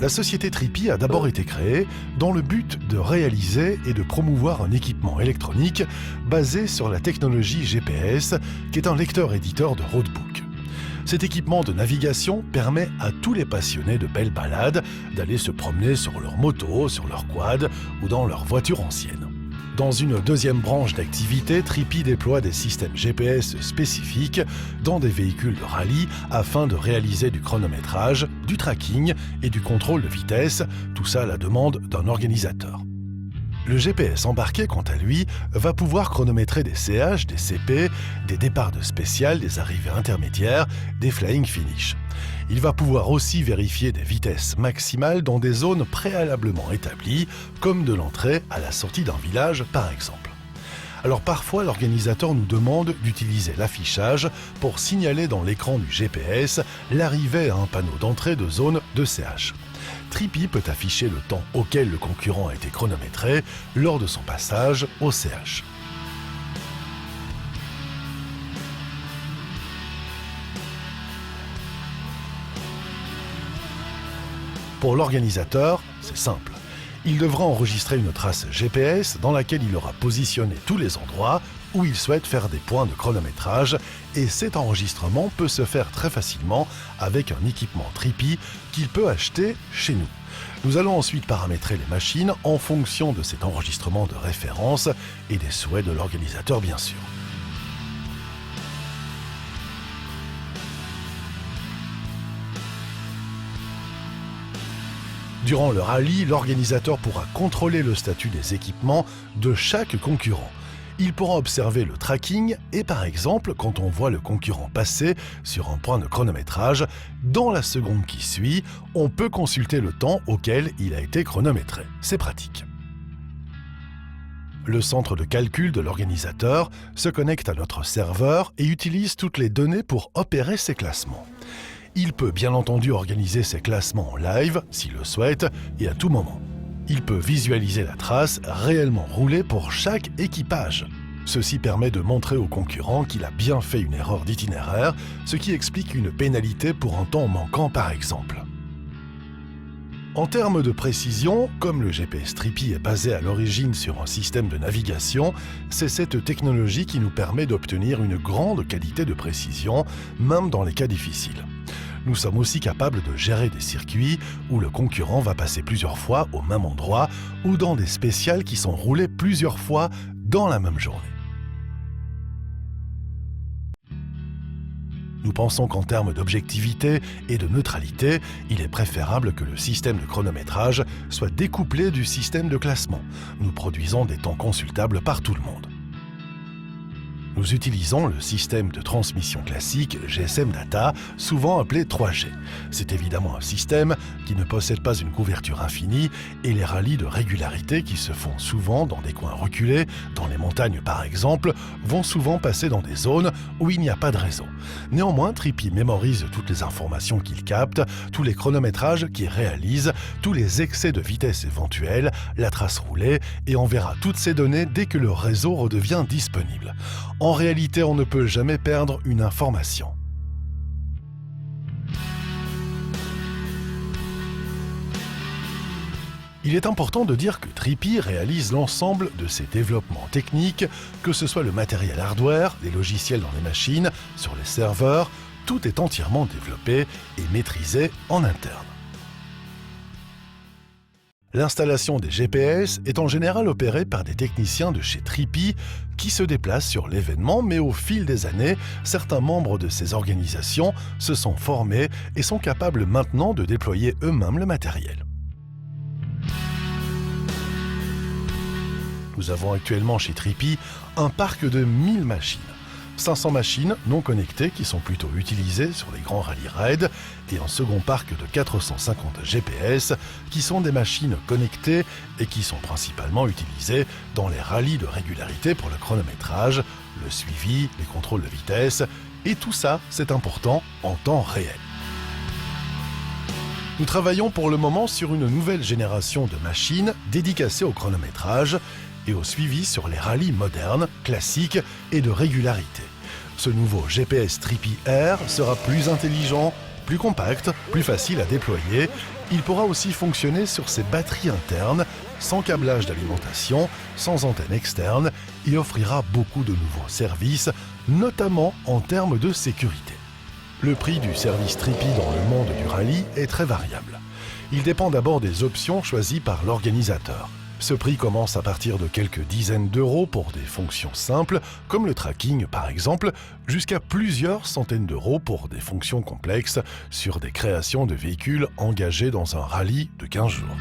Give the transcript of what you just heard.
La société Trippy a d'abord été créée dans le but de réaliser et de promouvoir un équipement électronique basé sur la technologie GPS, qui est un lecteur-éditeur de roadbook. Cet équipement de navigation permet à tous les passionnés de belles balades d'aller se promener sur leur moto, sur leur quad ou dans leur voiture ancienne. Dans une deuxième branche d'activité, Trippy déploie des systèmes GPS spécifiques dans des véhicules de rallye afin de réaliser du chronométrage, du tracking et du contrôle de vitesse, tout ça à la demande d'un organisateur. Le GPS embarqué, quant à lui, va pouvoir chronométrer des CH, des CP, des départs de spécial, des arrivées intermédiaires, des flying finish. Il va pouvoir aussi vérifier des vitesses maximales dans des zones préalablement établies, comme de l'entrée à la sortie d'un village par exemple. Alors parfois, l'organisateur nous demande d'utiliser l'affichage pour signaler dans l'écran du GPS l'arrivée à un panneau d'entrée de zone de CH. Trippy peut afficher le temps auquel le concurrent a été chronométré lors de son passage au CH. Pour l'organisateur, c'est simple. Il devra enregistrer une trace GPS dans laquelle il aura positionné tous les endroits où il souhaite faire des points de chronométrage, et cet enregistrement peut se faire très facilement avec un équipement Trippy qu'il peut acheter chez nous. Nous allons ensuite paramétrer les machines en fonction de cet enregistrement de référence et des souhaits de l'organisateur bien sûr. Durant le rallye, l'organisateur pourra contrôler le statut des équipements de chaque concurrent. Il pourra observer le tracking et par exemple, quand on voit le concurrent passer sur un point de chronométrage, dans la seconde qui suit, on peut consulter le temps auquel il a été chronométré. C'est pratique. Le centre de calcul de l'organisateur se connecte à notre serveur et utilise toutes les données pour opérer ces classements. Il peut bien entendu organiser ses classements en live, s'il le souhaite, et à tout moment. Il peut visualiser la trace réellement roulée pour chaque équipage. Ceci permet de montrer au concurrent qu'il a bien fait une erreur d'itinéraire, ce qui explique une pénalité pour un temps manquant par exemple. En termes de précision, comme le GPS Trippy est basé à l'origine sur un système de navigation, c'est cette technologie qui nous permet d'obtenir une grande qualité de précision, même dans les cas difficiles. Nous sommes aussi capables de gérer des circuits où le concurrent va passer plusieurs fois au même endroit ou dans des spéciales qui sont roulées plusieurs fois dans la même journée. Nous pensons qu'en termes d'objectivité et de neutralité, il est préférable que le système de chronométrage soit découplé du système de classement. Nous produisons des temps consultables par tout le monde. Nous utilisons le système de transmission classique GSM Data, souvent appelé 3G. C'est évidemment un système qui ne possède pas une couverture infinie et les rallyes de régularité qui se font souvent dans des coins reculés, dans les montagnes par exemple, vont souvent passer dans des zones où il n'y a pas de réseau. Néanmoins, Trippy mémorise toutes les informations qu'il capte, tous les chronométrages qu'il réalise, tous les excès de vitesse éventuels, la trace roulée et enverra toutes ces données dès que le réseau redevient disponible. En réalité, on ne peut jamais perdre une information. Il est important de dire que Trippy réalise l'ensemble de ses développements techniques, que ce soit le matériel hardware, les logiciels dans les machines, sur les serveurs, tout est entièrement développé et maîtrisé en interne. L'installation des GPS est en général opérée par des techniciens de chez Trippy qui se déplacent sur l'événement, mais au fil des années, certains membres de ces organisations se sont formés et sont capables maintenant de déployer eux-mêmes le matériel. Nous avons actuellement chez Trippy un parc de 1000 machines. 500 machines non connectées qui sont plutôt utilisées sur les grands rallye raids et un second parc de 450 GPS qui sont des machines connectées et qui sont principalement utilisées dans les rallyes de régularité pour le chronométrage, le suivi, les contrôles de vitesse et tout ça, c'est important en temps réel. Nous travaillons pour le moment sur une nouvelle génération de machines dédicacées au chronométrage et au suivi sur les rallyes modernes, classiques et de régularité. Ce nouveau GPS Trippy Air sera plus intelligent, plus compact, plus facile à déployer Il pourra aussi fonctionner sur ses batteries internes, sans câblage d'alimentation, sans antenne externe, et offrira beaucoup de nouveaux services, notamment en termes de sécurité. Le prix du service Tripi dans le monde du rallye est très variable. Il dépend d'abord des options choisies par l'organisateur. Ce prix commence à partir de quelques dizaines d'euros pour des fonctions simples, comme le tracking par exemple, jusqu'à plusieurs centaines d'euros pour des fonctions complexes sur des créations de véhicules engagés dans un rallye de 15 jours.